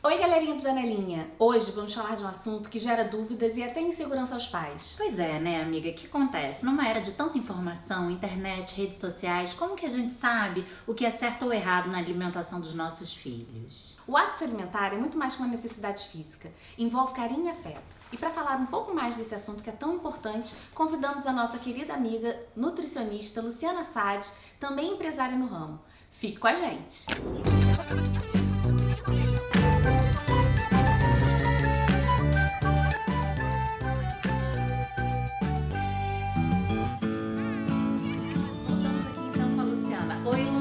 Oi, galerinha do Janelinha! Hoje vamos falar de um assunto que gera dúvidas e até insegurança aos pais. Pois é, né, amiga? O que acontece? Numa era de tanta informação, internet, redes sociais, como que a gente sabe o que é certo ou errado na alimentação dos nossos filhos? O ato de se alimentar é muito mais que uma necessidade física, envolve carinho e afeto. E para falar um pouco mais desse assunto que é tão importante, convidamos a nossa querida amiga nutricionista Luciana Sade, também empresária no ramo. Fique com a gente!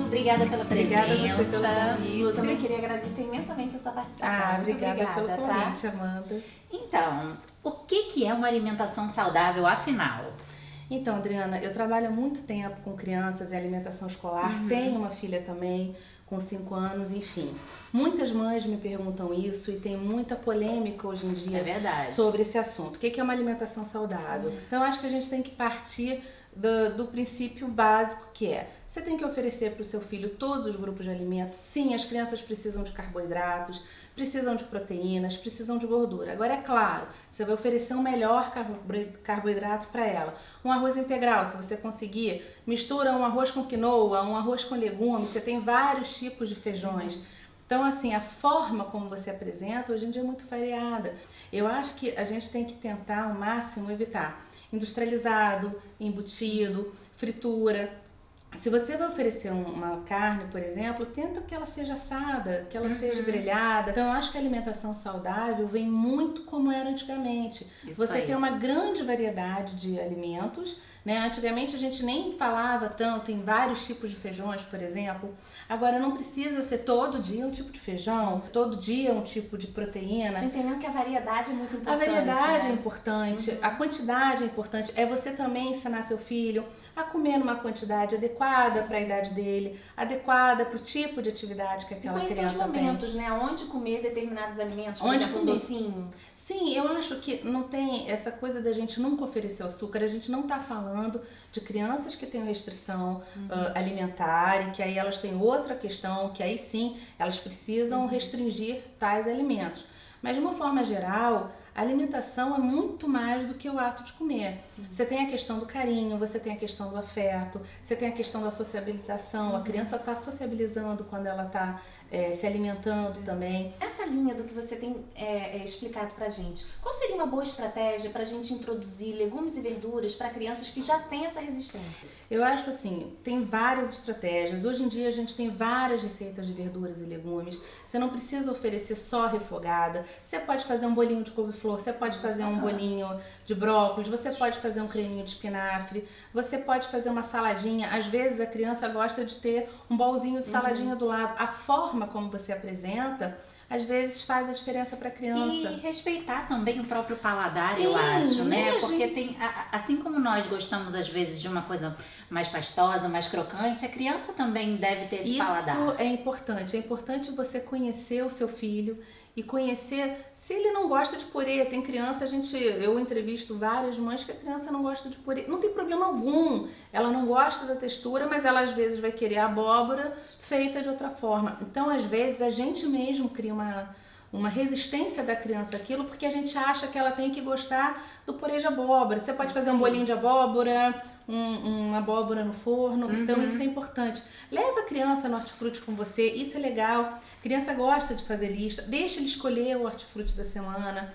Obrigada pela presença. Obrigada você pelo convite. Eu também queria agradecer imensamente a sua participação. Obrigada pelo convite, tá? Amanda. Então, o que é uma alimentação saudável, afinal? Então, Adriana, eu trabalho há muito tempo com crianças em alimentação escolar. Tenho uma filha também com 5 anos, enfim. Muitas mães me perguntam isso e tem muita polêmica hoje em dia sobre esse assunto. O que é uma alimentação saudável? Então, eu acho que a gente tem que partir do princípio básico que é: você tem que oferecer para o seu filho todos os grupos de alimentos. Sim, as crianças precisam de carboidratos, precisam de proteínas, precisam de gordura. Agora, é claro, você vai oferecer um melhor carboidrato para ela. Um arroz integral, se você conseguir, mistura um arroz com quinoa, um arroz com legumes, você tem vários tipos de feijões. Então, assim, a forma como você apresenta hoje em dia é muito variada. Eu acho que a gente tem que tentar ao máximo evitar industrializado, embutido, fritura. Se você vai oferecer uma carne, por exemplo, tenta que ela seja assada, que ela seja grelhada. Então, eu acho que a alimentação saudável vem muito como era antigamente. Você tem uma grande variedade de alimentos, né? Antigamente a gente nem falava tanto em vários tipos de feijões, por exemplo. Agora não precisa ser todo dia um tipo de feijão, todo dia um tipo de proteína. Tô entendendo que a variedade é muito importante. A variedade é importante, a quantidade é importante. É você também ensinar seu filho a comer numa quantidade adequada para a idade dele, adequada para o tipo de atividade que aquela criança tem. E conhecer os momentos, né? Onde comer determinados alimentos, por exemplo, um docinho. Sim, eu acho que não tem essa coisa da gente nunca oferecer açúcar. A gente não está falando de crianças que têm restrição alimentar e que aí elas têm outra questão, que aí sim elas precisam restringir tais alimentos. Mas de uma forma geral, a alimentação é muito mais do que o ato de comer. Sim. Você tem a questão do carinho, você tem a questão do afeto, você tem a questão da sociabilização. A criança está sociabilizando quando ela está se alimentando também. Essa linha do que você tem explicado pra gente, qual seria uma boa estratégia pra gente introduzir legumes e verduras para crianças que já têm essa resistência? Eu acho assim, tem várias estratégias. Hoje em dia a gente tem várias receitas de verduras e legumes. Você não precisa oferecer só refogada. Você pode fazer um bolinho de couve-flor, você pode fazer um bolinho de brócolis, você pode fazer um creminho de espinafre, você pode fazer uma saladinha. Às vezes a criança gosta de ter um bolzinho de saladinha do lado. A forma como você apresenta, às vezes faz a diferença para a criança. E respeitar também o próprio paladar, sim, eu acho, né? Porque tem, assim como nós gostamos às vezes de uma coisa mais pastosa, mais crocante, a criança também deve ter esse paladar. Isso é importante você conhecer o seu filho e conhecer se ele não gosta de purê. Tem criança, eu entrevisto várias mães que a criança não gosta de purê. Não tem problema algum, ela não gosta da textura, mas ela às vezes vai querer a abóbora feita de outra forma. Então, às vezes, a gente mesmo cria uma resistência da criança àquilo, porque a gente acha que ela tem que gostar do purê de abóbora. Você pode fazer um bolinho de abóbora, uma abóbora no forno, então isso é importante. Leva a criança no hortifruti com você, isso é legal. A criança gosta de fazer lista, deixa ele escolher o hortifruti da semana.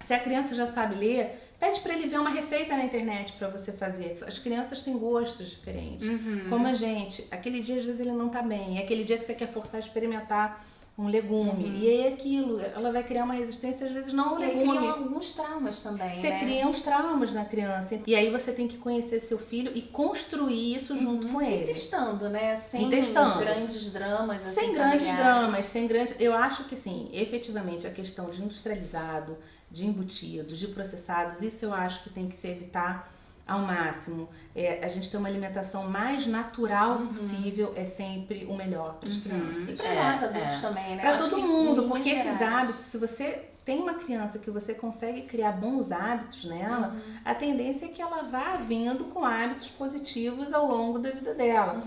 Se a criança já sabe ler, pede para ele ver uma receita na internet para você fazer. As crianças têm gostos diferentes, como a gente. Aquele dia às vezes ele não tá bem, é aquele dia que você quer forçar a experimentar um legume, e aí aquilo, ela vai criar uma resistência, às vezes não ao legume. E cria alguns traumas também, Você cria uns traumas na criança, e aí você tem que conhecer seu filho e construir isso junto com ele. E testando, né? Sem grandes dramas, assim, sem grandes dramas, eu acho que sim, efetivamente a questão de industrializado, de embutidos, de processados, isso eu acho que tem que se evitar ao máximo. A gente ter uma alimentação mais natural possível é sempre o melhor para as crianças. E para nós adultos também, né? Para todo mundo, porque esses hábitos, se você tem uma criança que você consegue criar bons hábitos nela, a tendência é que ela vá vindo com hábitos positivos ao longo da vida dela.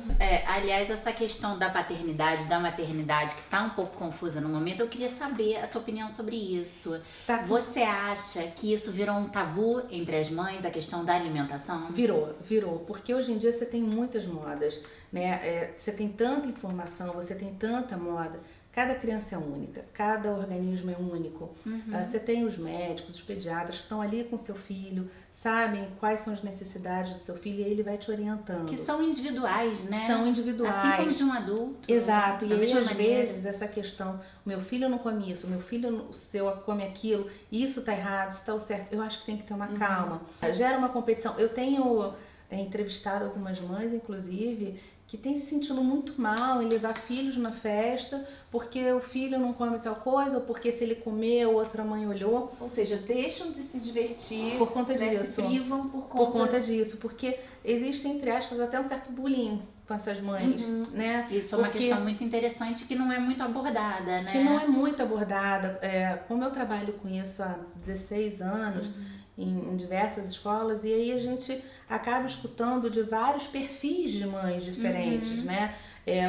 Aliás, essa questão da paternidade, da maternidade, que tá um pouco confusa no momento, eu queria saber a tua opinião sobre isso. Você acha que isso virou um tabu entre as mães, a questão da alimentação? Virou, porque hoje em dia você tem muitas modas, né? Você tem tanta informação, você tem tanta moda. Cada criança é única, cada organismo é único. Você tem os médicos, os pediatras que estão ali com seu filho, sabem quais são as necessidades do seu filho e ele vai te orientando. Que são individuais, né? São individuais. Assim como de um adulto. Exato. E aí, às vezes, essa questão, o meu filho não come isso, o meu filho seu come aquilo, isso tá errado, isso tá o certo. Eu acho que tem que ter uma calma. Gera uma competição. Eu tenho entrevistado algumas mães, inclusive, que tem se sentindo muito mal em levar filhos na festa porque o filho não come tal coisa ou porque se ele comer, outra mãe olhou. Ou seja, deixam de se divertir por conta disso. Se privam por conta disso, porque existe, entre aspas, até um certo bullying com essas mães, né? Isso é uma questão muito interessante que não é muito abordada, né? Que não é muito abordada. Como eu trabalho com isso há 16 anos, em diversas escolas, e aí a gente acaba escutando de vários perfis de mães diferentes, né?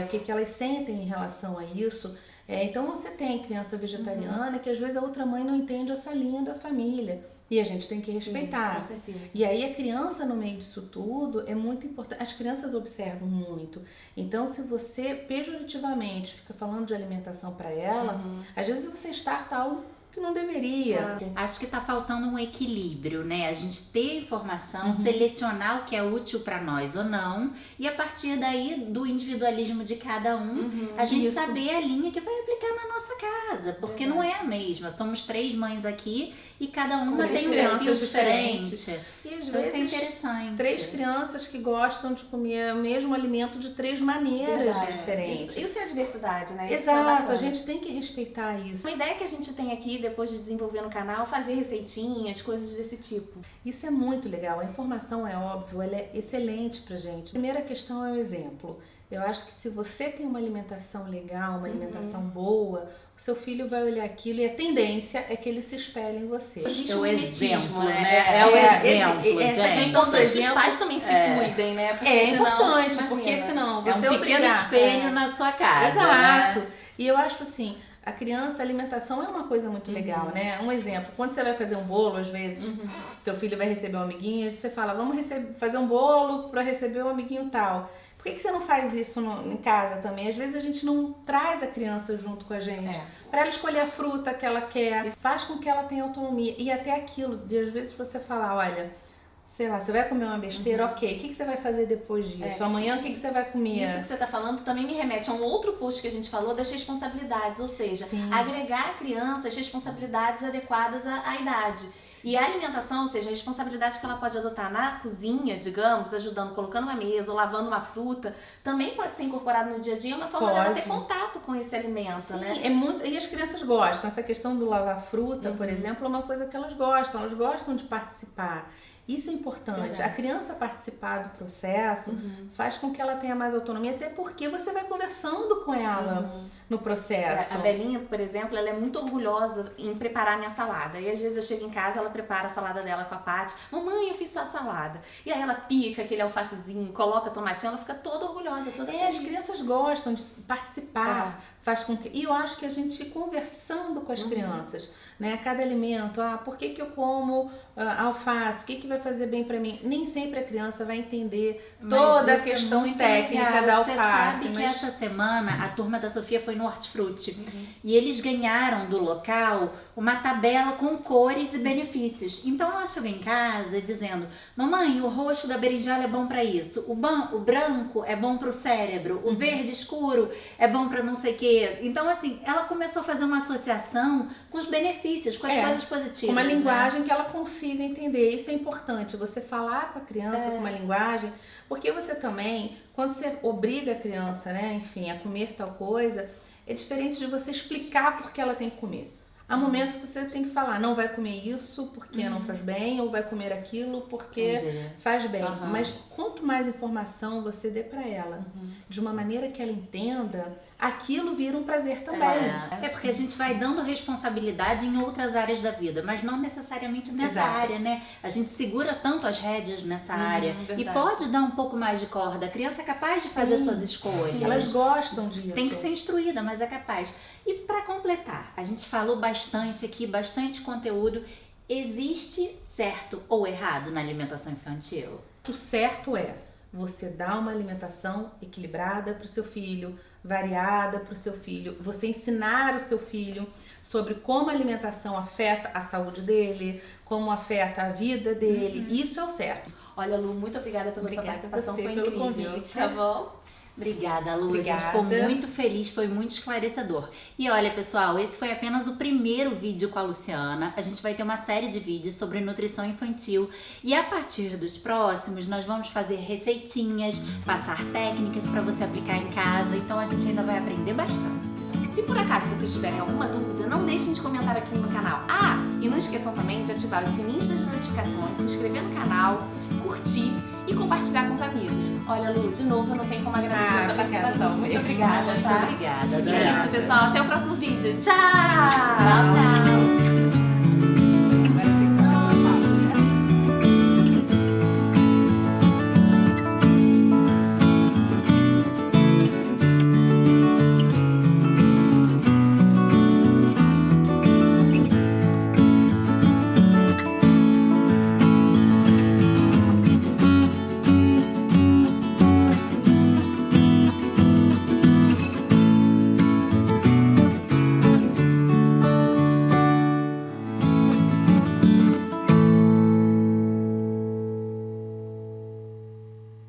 O que elas sentem em relação a isso. Então você tem criança vegetariana que às vezes a outra mãe não entende essa linha da família. E a gente tem que respeitar. Sim, com certeza. E aí a criança no meio disso tudo é muito importante. As crianças observam muito. Então se você pejorativamente fica falando de alimentação para ela, às vezes você starta algo que não deveria. Acho que tá faltando um equilíbrio, né? A gente ter informação, selecionar o que é útil para nós ou não, e a partir daí do individualismo de cada um, a gente saber a linha que vai aplicar na nossa casa, porque não é a mesma. Somos 3 mães aqui e cada uma tem um perfil diferente. E às Então, vezes isso é interessante. 3 crianças que gostam de comer o mesmo alimento de 3 maneiras diferentes. Isso é a diversidade, né? Exato, a gente tem que respeitar isso. Uma ideia que a gente tem aqui, depois de desenvolver no canal, fazer receitinhas, coisas desse tipo. Isso é muito legal. A informação, é óbvio, ela é excelente pra gente. A primeira questão é o exemplo. Eu acho que se você tem uma alimentação legal, uma alimentação boa, o seu filho vai olhar aquilo e a tendência é que ele se espelhe em você. Existe o exemplo, né? É o exemplo, essa gente. questão do que os exemplo pais também se cuidem, né? Porque é senão, importante, imagina, porque senão você é um pequeno espelho na sua casa. Exato. Né? E eu acho assim, a criança, a alimentação é uma coisa muito legal, né? Um exemplo, quando você vai fazer um bolo, às vezes, seu filho vai receber um amiguinho, você fala, vamos fazer um bolo para receber um amiguinho tal. Por que você não faz isso em casa também? Às vezes a gente não traz a criança junto com a gente. Para ela escolher a fruta que ela quer, faz com que ela tenha autonomia. E até aquilo, de às vezes você falar, olha, sei lá, você vai comer uma besteira, ok, o que você vai fazer depois disso? Amanhã o que você vai comer? Isso que você está falando também me remete a um outro post que a gente falou das responsabilidades, ou seja, agregar à criança as responsabilidades adequadas à idade. E a alimentação, ou seja, a responsabilidade que ela pode adotar na cozinha, digamos, ajudando, colocando uma mesa ou lavando uma fruta, também pode ser incorporada no dia a dia, uma forma dela ter contato com esse alimento, né? E as crianças gostam. Essa questão do lavar fruta, por exemplo, é uma coisa que elas gostam de participar. Isso é importante. Verdade. A criança participar do processo faz com que ela tenha mais autonomia, até porque você vai conversando com ela no processo. A Belinha, por exemplo, ela é muito orgulhosa em preparar minha salada. E às vezes eu chego em casa, ela prepara a salada dela com a Paty. Mamãe, eu fiz sua salada. E aí ela pica aquele alfacezinho, coloca tomatinho, ela fica toda orgulhosa, toda feliz. As crianças gostam de participar. Faz com que... E eu acho que a gente conversando com as crianças, né? Cada alimento, por que eu como alface? O que vai fazer bem pra mim? Nem sempre a criança vai entender toda a questão técnica da alface. Você sabe que essa semana a turma da Sofia foi no Hortifruti e eles ganharam do local uma tabela com cores e benefícios. Então ela chegou em casa dizendo, mamãe, o roxo da berinjela é bom pra isso, o branco é bom pro cérebro, o verde escuro é bom pra não sei o quê. Então assim, ela começou a fazer uma associação com os benefícios, com as coisas positivas. Uma linguagem que ela consiga entender. Isso é importante, você falar com a criança com uma linguagem, porque você também, quando você obriga a criança, né, enfim, a comer tal coisa, é diferente de você explicar por que ela tem que comer. Há momentos que você tem que falar, não vai comer isso porque não faz bem, ou vai comer aquilo porque faz bem. Mas quanto mais informação você dê para ela, de uma maneira que ela entenda, aquilo vira um prazer também. É porque a gente vai dando responsabilidade em outras áreas da vida, mas não necessariamente nessa Exato. área, né? A gente segura tanto as rédeas nessa área verdade. e pode dar um pouco mais de corda. A criança é capaz de fazer Sim, suas escolhas. Sim, elas gostam disso. Tem que ser instruída, mas é capaz. E para completar, a gente falou bastante aqui, bastante conteúdo. Existe certo ou errado na alimentação infantil? O certo é você dar uma alimentação equilibrada para o seu filho, variada para o seu filho, você ensinar o seu filho sobre como a alimentação afeta a saúde dele, como afeta a vida dele. Isso é o certo. Olha, Lu, muito obrigada pela sua Obrigada a participação, você foi pelo incrível. convite. Tá bom? Obrigada, Lu. A gente Obrigada. ficou muito feliz, foi muito esclarecedor. E olha, pessoal, esse foi apenas o primeiro vídeo com a Luciana. A gente vai ter uma série de vídeos sobre nutrição infantil e a partir dos próximos nós vamos fazer receitinhas, passar técnicas para você aplicar em casa. Então a gente ainda vai aprender bastante. Se por acaso vocês tiverem alguma dúvida, não deixem de comentar aqui no canal. Ah, e não esqueçam também de ativar os sininhos das notificações, se inscrever no canal, curtir e compartilhar com os amigos. Olha, Lu, de novo, eu não tenho como agradecer a sua obrigada participação. a você. Muito obrigada, tá? Muito obrigada. E é isso, pessoal. Até o próximo vídeo. Tchau!